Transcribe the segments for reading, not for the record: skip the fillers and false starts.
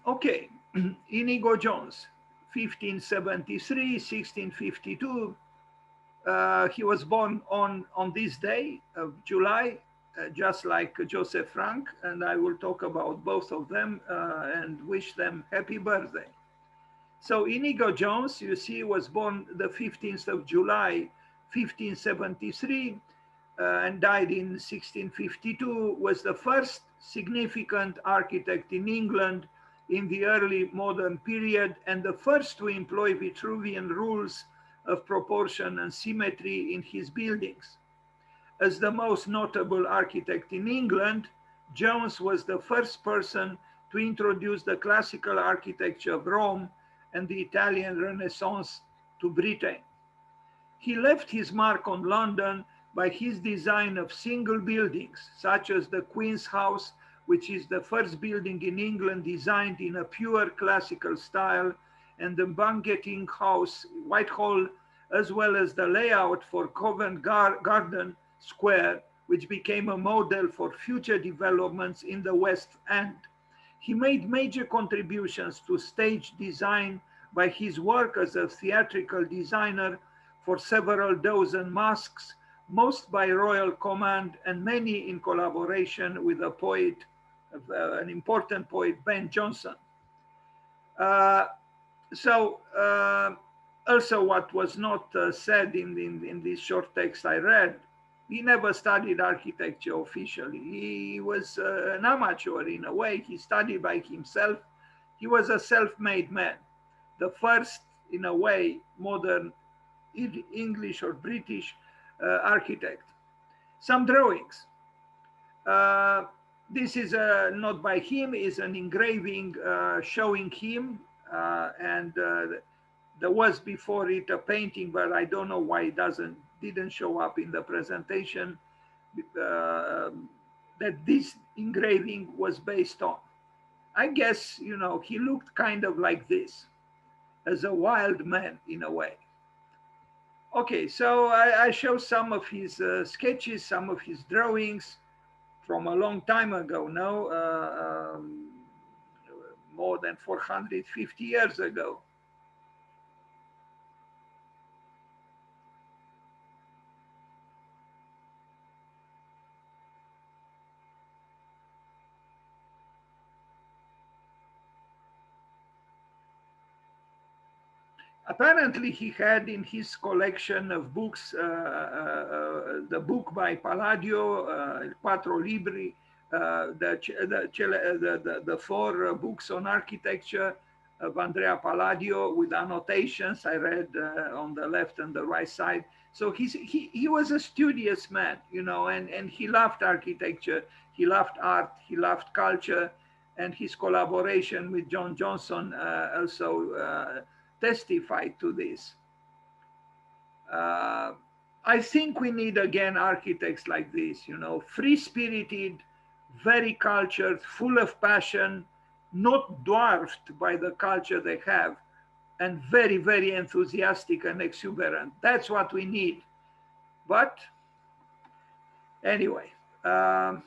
Okay, Inigo Jones, 1573, 1652. He was born on this day of July, just like Joseph Frank, and I will talk about both of them and wish them happy birthday. So Inigo Jones, you see, was born the 15th of July, 1573, and died in 1652, was the first significant architect in England in the early modern period and the first to employ Vitruvian rules of proportion and symmetry in his buildings. As the most notable architect in England, Jones was the first person to introduce the classical architecture of Rome and the Italian Renaissance to Britain. He left his mark on London by his design of single buildings, such as the Queen's House, which is the first building in England designed in a pure classical style, and the Banqueting House, Whitehall, as well as the layout for Covent Garden Square, which became a model for future developments in the West End. He made major contributions to stage design by his work as a theatrical designer for several dozen masks, most by royal command and many in collaboration with a poet, an important poet, Ben Jonson. Uh, Also what was not said in this short text I read, he never studied architecture officially. He was an amateur in a way. He studied by himself. He was a self-made man, the first, in a way, modern English or British architect. Some drawings. This is not by him, is an engraving showing him, and there was before it a painting, but I don't know why it didn't show up in the presentation that this engraving was based on. I guess, you know, he looked kind of like this, as a wild man in a way. Okay, so I show some of his sketches, some of his drawings from a long time ago now, more than 450 years ago. Apparently, he had in his collection of books the book by Palladio, Il Quattro Libri, the four books on architecture of Andrea Palladio with annotations I read on the left and the right side. So he was a studious man, you know, and he loved architecture, he loved art, he loved culture, and his collaboration with John Johnson also testified to this. I think we need again architects like this, you know, free-spirited, very cultured, full of passion, not dwarfed by the culture they have, and very, very enthusiastic and exuberant. That's what we need. But anyway, I'm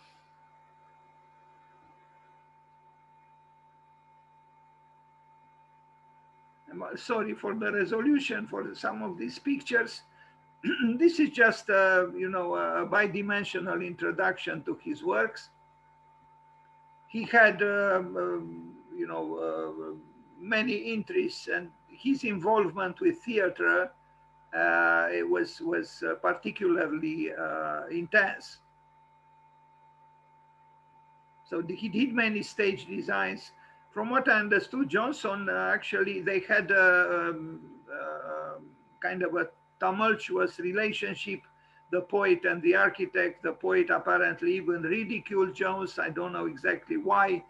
sorry for the resolution for some of these pictures. This is just, you know, a bidimensional introduction to his works. He had, you know, many interests, and his involvement with theater it was particularly intense. So he did many stage designs. From what I understood, Johnson actually they had kind of a tumultuous relationship, the poet and the architect. The poet apparently even ridiculed Jones. I don't know exactly why,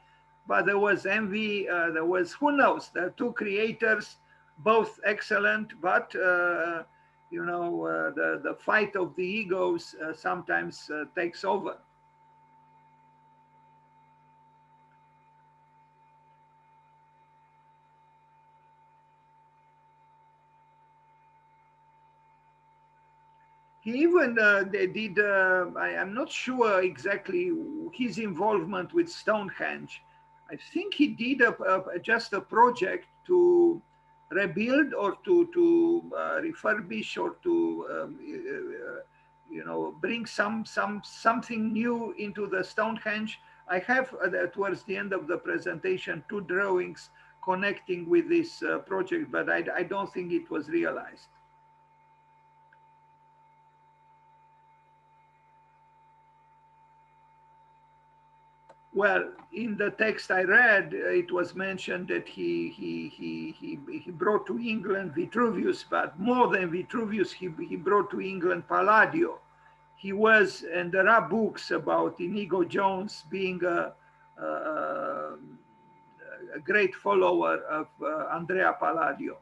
but there was envy. There was, who knows, the two creators, both excellent, but you know, the fight of the egos sometimes takes over. He even they did, I'm not sure exactly his involvement with Stonehenge, I think he did just a project to rebuild or to refurbish or to bring something new into the Stonehenge. I have towards the end of the presentation 2 drawings connecting with this project, but I don't think it was realized. Well, in the text I read, it was mentioned that he brought to England Vitruvius, but more than Vitruvius, he brought to England Palladio. He was, and there are books about Inigo Jones being a great follower of Andrea Palladio.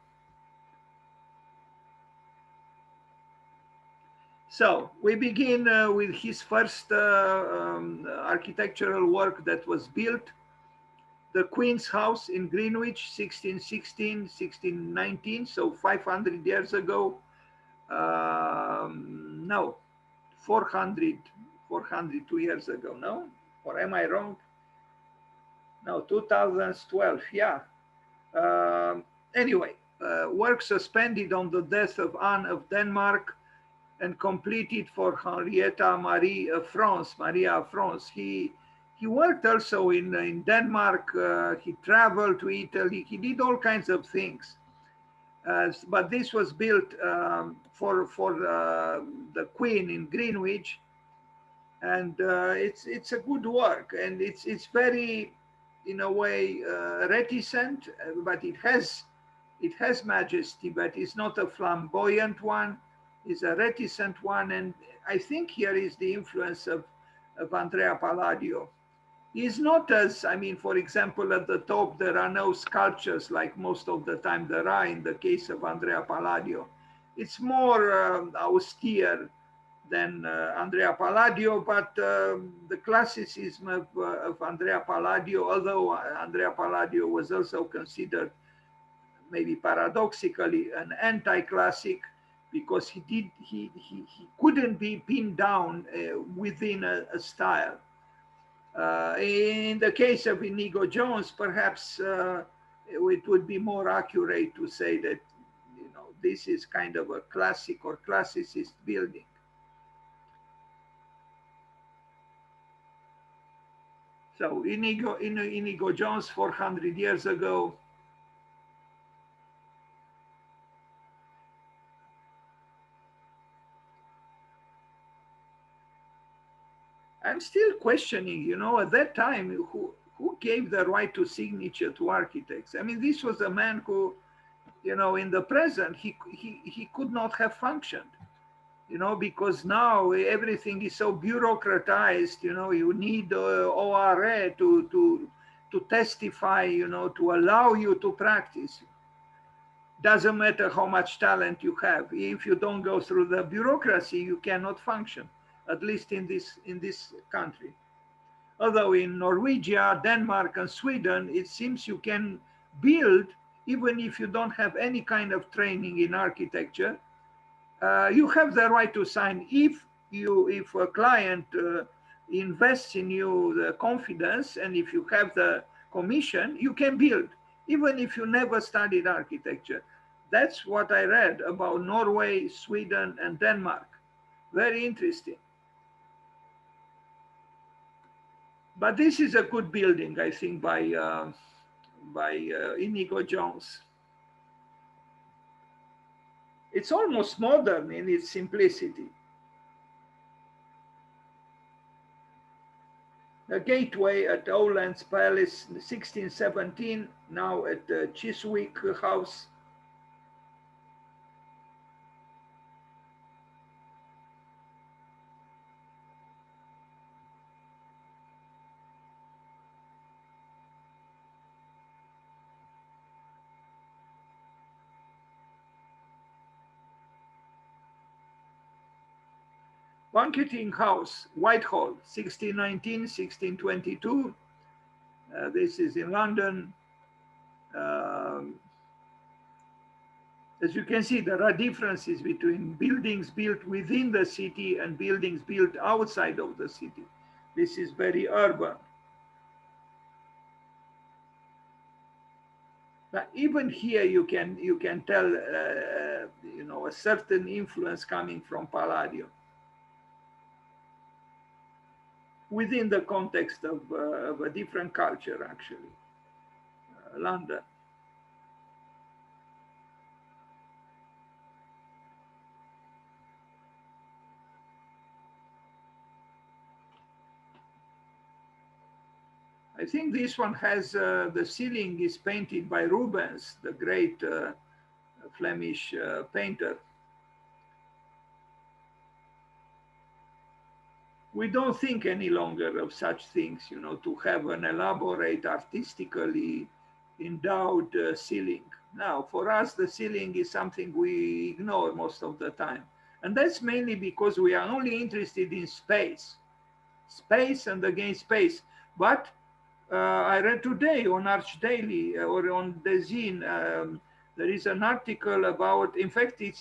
So we begin with his first architectural work that was built, the Queen's House in Greenwich, 1616, 1619, so 500 years ago. No, 402 years ago, no? Or am I wrong? No, 2012, yeah. Anyway, work suspended on the death of Anne of Denmark and completed for Henrietta Marie of France, Maria of France. He worked also in Denmark. He traveled to Italy. He did all kinds of things. But this was built for the Queen in Greenwich, and it's a good work, and it's very, in a way, reticent, but it has majesty, but it's not a flamboyant one. It's a reticent one, and I think here is the influence of Andrea Palladio. He's not as, I mean, for example, at the top there are no sculptures like most of the time there are in the case of Andrea Palladio. It's more austere than Andrea Palladio, but the classicism of Andrea Palladio, although Andrea Palladio was also considered, maybe paradoxically, an anti-classic, because he couldn't be pinned down within a style. In the case of Inigo Jones, perhaps it would be more accurate to say that, you know, this is kind of a classic or classicist building. So Inigo Jones, 400 years ago. I'm still questioning, you know, at that time, who gave the right to signature to architects? I mean, this was a man who, you know, in the present, he could not have functioned, you know, because now everything is so bureaucratized, you know, you need ORA to testify, you know, to allow you to practice. Doesn't matter how much talent you have. If you don't go through the bureaucracy, you cannot function, at least in this country. Although in Norwegia, Denmark, and Sweden, it seems you can build even if you don't have any kind of training in architecture. You have the right to sign if a client invests in you the confidence, and if you have the commission, you can build even if you never studied architecture. That's what I read about Norway, Sweden, and Denmark. Very interesting. But this is a good building, I think, by Inigo Jones. It's almost modern in its simplicity. The gateway at Oland's Palace, 1617, now at the Chiswick House. Banqueting House, Whitehall, 1619, 1622. This is in London. As you can see, there are differences between buildings built within the city and buildings built outside of the city. This is very urban. But even here, you can tell, you know, a certain influence coming from Palladio within the context of a different culture, actually, London. I think this one has the ceiling is painted by Rubens, the great Flemish painter. We don't think any longer of such things, you know, to have an elaborate, artistically endowed ceiling. Now, for us, the ceiling is something we ignore most of the time. And that's mainly because we are only interested in space, space and again space. But I read today on Arch Daily or on the Zine, there is an article about. In fact, it's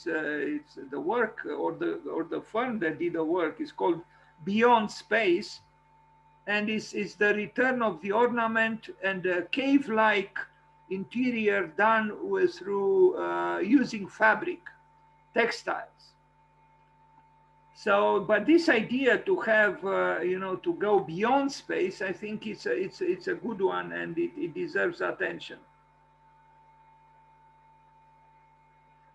the work or the firm that did the work is called Beyond Space, and is the return of the ornament and the cave-like interior done through using fabric, textiles. So, but this idea to have, you know, to go beyond space, I think it's a good one, and it deserves attention.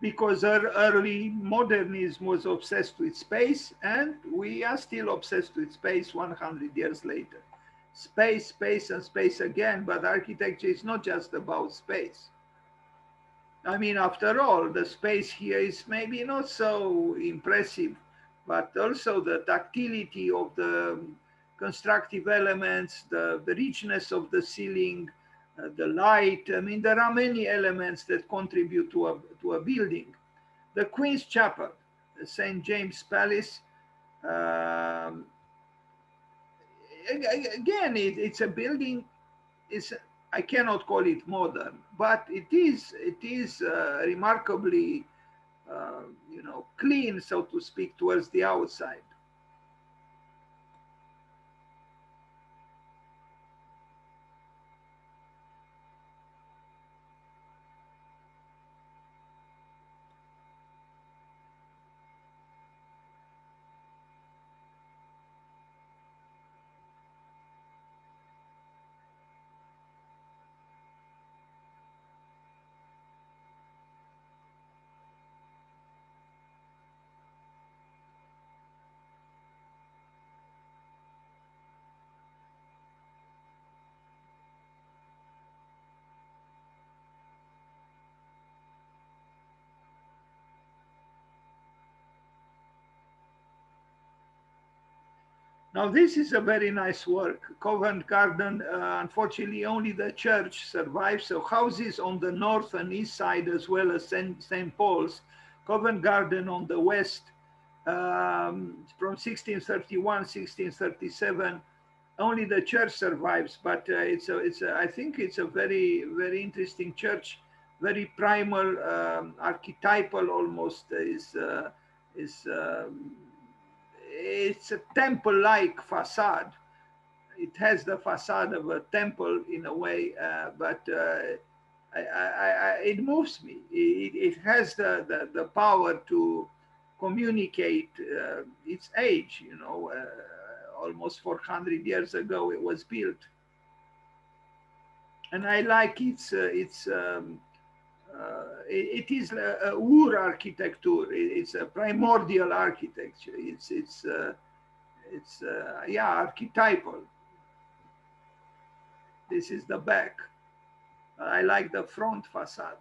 Because early modernism was obsessed with space, and we are still obsessed with space 100 years later. Space, space, and space again, but architecture is not just about space. I mean, after all, the space here is maybe not so impressive, but also the ductility of the constructive elements, the richness of the ceiling, the light. I mean, there are many elements that contribute to a building. The Queen's Chapel, the St. James Palace, um, again, it's a building. I cannot call it modern, but it is remarkably, you know, clean, so to speak, towards the outside. Now, this is a very nice work. Covent Garden, unfortunately, only the church survives. So houses on the north and east side, as well as St. Paul's. Covent Garden on the west, from 1631, 1637. Only the church survives, but I think it's a very, very interesting church, very primal, archetypal almost. Is It's a temple-like facade. It has the facade of a temple in a way, but it moves me. It has the power to communicate its age. You know, almost 400 years ago it was built, and I like it is a Ur architecture. It's a primordial architecture. It's yeah, archetypal. This is the back. I like the front facade.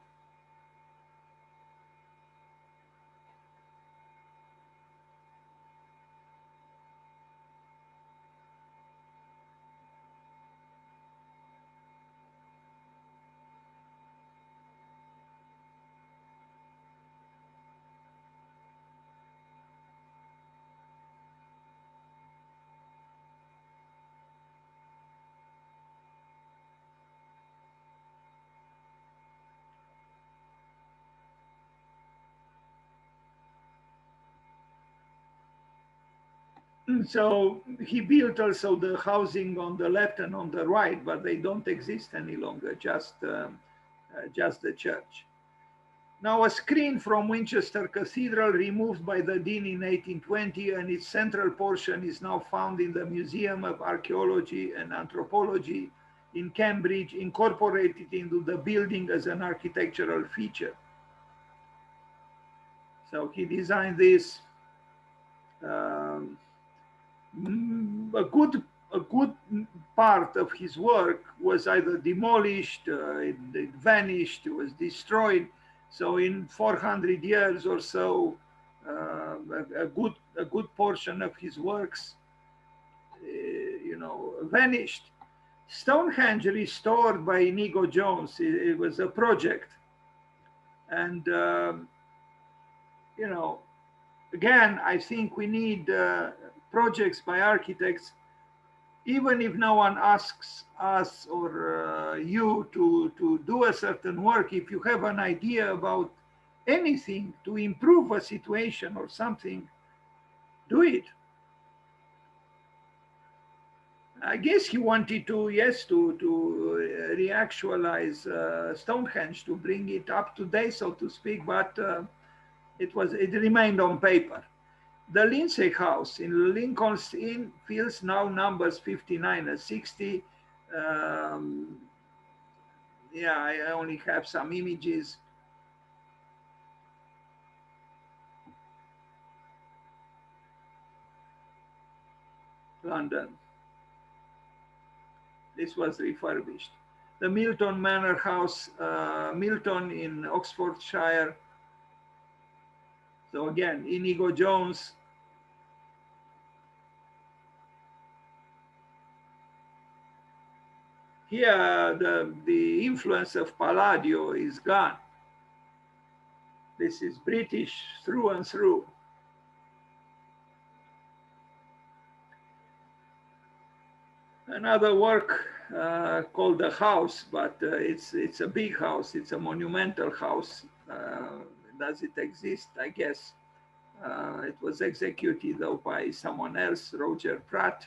So he built also the housing on the left and on the right, but they don't exist any longer. Just just the church. Now, a screen from Winchester Cathedral, removed by the Dean in 1820, and its central portion is now found in the Museum of Archaeology and Anthropology in Cambridge, incorporated into the building as an architectural feature. So he designed this. A good part of his work was either demolished, it vanished, it was destroyed. So in 400 years or so, a good portion of his works, vanished. Stonehenge restored by Inigo Jones, it was a project, and again, I think we need projects by architects, even if no one asks us or you to do a certain work. If you have an idea about anything to improve a situation or something, do it. I guess he wanted to, yes, to reactualize Stonehenge, to bring it up to date, so to speak, but it remained on paper. The Lindsay House in Lincoln's Inn Fields now numbers 59 and 60. Yeah, I only have some images. London. This was refurbished. The Milton Manor House, Milton in Oxfordshire. So again, Inigo Jones. Here, the influence of Palladio is gone. This is British through and through. Another work called The House, but it's a big house. It's a monumental house. Does it exist? I guess. It was executed though by someone else, Roger Pratt.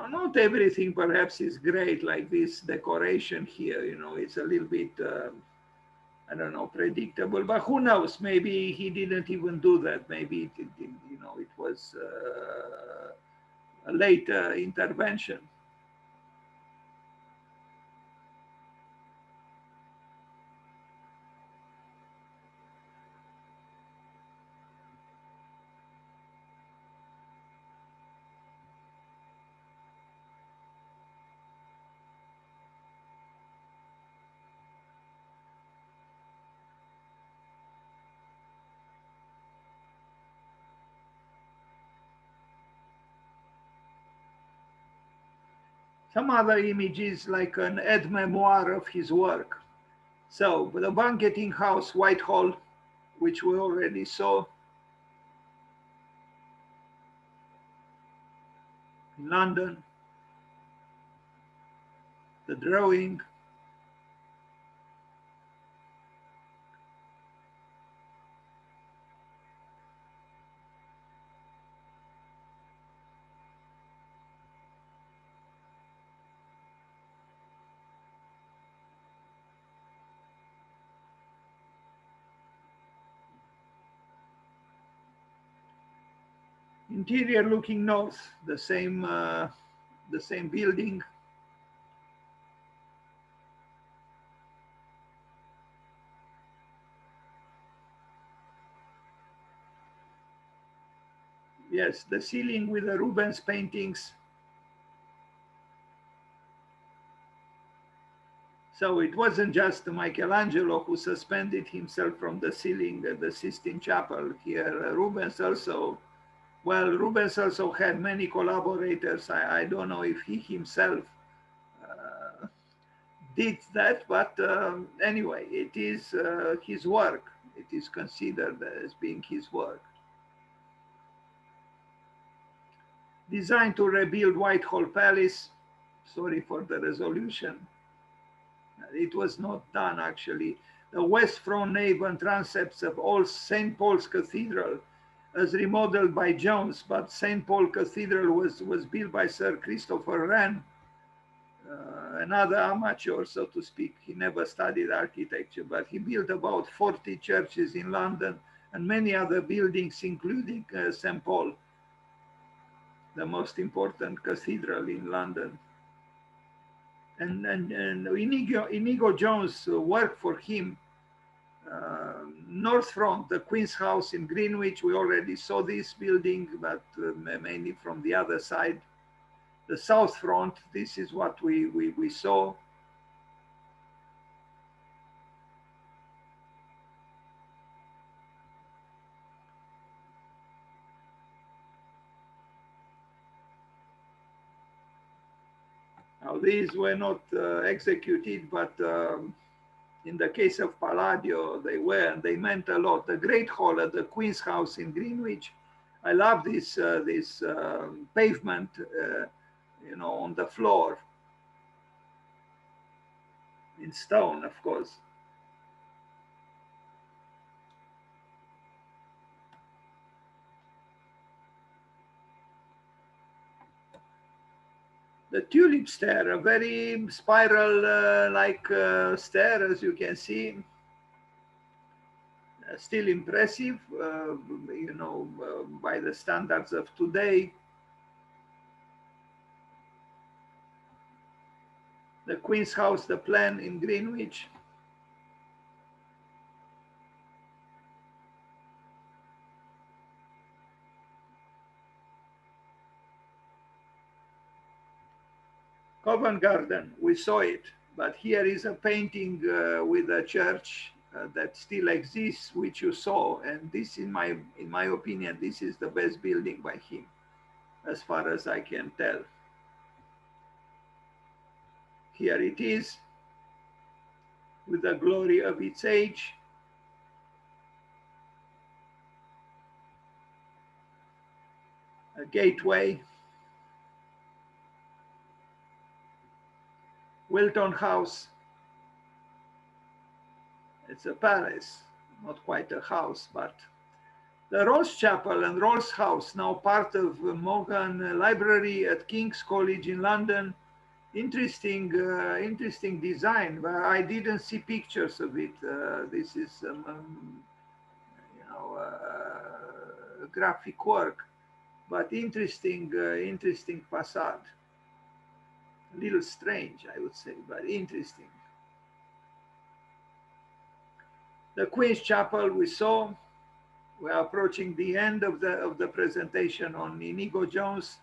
Not everything perhaps is great, like this decoration here, it's a little bit, I don't know, predictable, but who knows? Maybe he didn't even do that. Maybe it was a late intervention. Some other images, like an aide-memoire of his work. So the banqueting house, Whitehall, which we already saw in London, the drawing. Interior looking north, the same building. Yes, the ceiling with the Rubens paintings. So it wasn't just Michelangelo who suspended himself from the ceiling at the Sistine Chapel. Here, Rubens also had many collaborators. I don't know if he himself did that, but anyway, it is his work. It is considered as being his work. Designed to rebuild Whitehall Palace. Sorry for the resolution. It was not done actually. The west front nave and transepts of old St. Paul's Cathedral, as remodeled by Jones, but St. Paul Cathedral was built by Sir Christopher Wren, another amateur, so to speak. He never studied architecture, but he built about 40 churches in London and many other buildings, including St. Paul, the most important cathedral in London. And Inigo Jones worked for him. North Front, the Queen's House in Greenwich, we already saw this building, but mainly from the other side. The South Front, this is what we saw. Now, these were not executed, but in the case of Palladio, they were, and they meant a lot. The Great Hall at the Queen's House in Greenwich, I love this pavement, you know, on the floor, in stone, of course. The tulip stair, a very spiral-like stair, as you can see. Still impressive, you know, by the standards of today. The Queen's House, the plan in Greenwich. Covent Garden, we saw it, but here is a painting with a church that still exists, which you saw, and this, in my opinion, this is the best building by him, as far as I can tell. Here it is, with the glory of its age. A gateway. Wilton House. It's a palace, not quite a house, but the Rolls Chapel and Rolls House, now part of Morgan Library at King's College in London. Interesting, interesting design, but I didn't see pictures of it. This is, you know, graphic work, but interesting, interesting facade. A little strange, I would say, but interesting. The Queen's Chapel we saw. We're approaching the end of the presentation on Inigo Jones.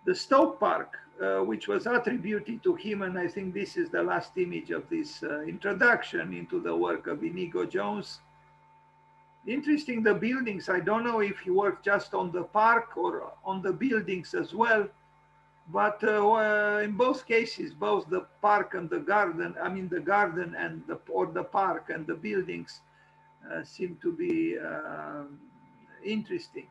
The Stoke Park, which was attributed to him, and I think this is the last image of this introduction into the work of Inigo Jones. Interesting, the buildings. I don't know if he worked just on the park or on the buildings as well. But in both cases, both the park and the garden, I mean the garden and the park and the buildings seem to be interesting.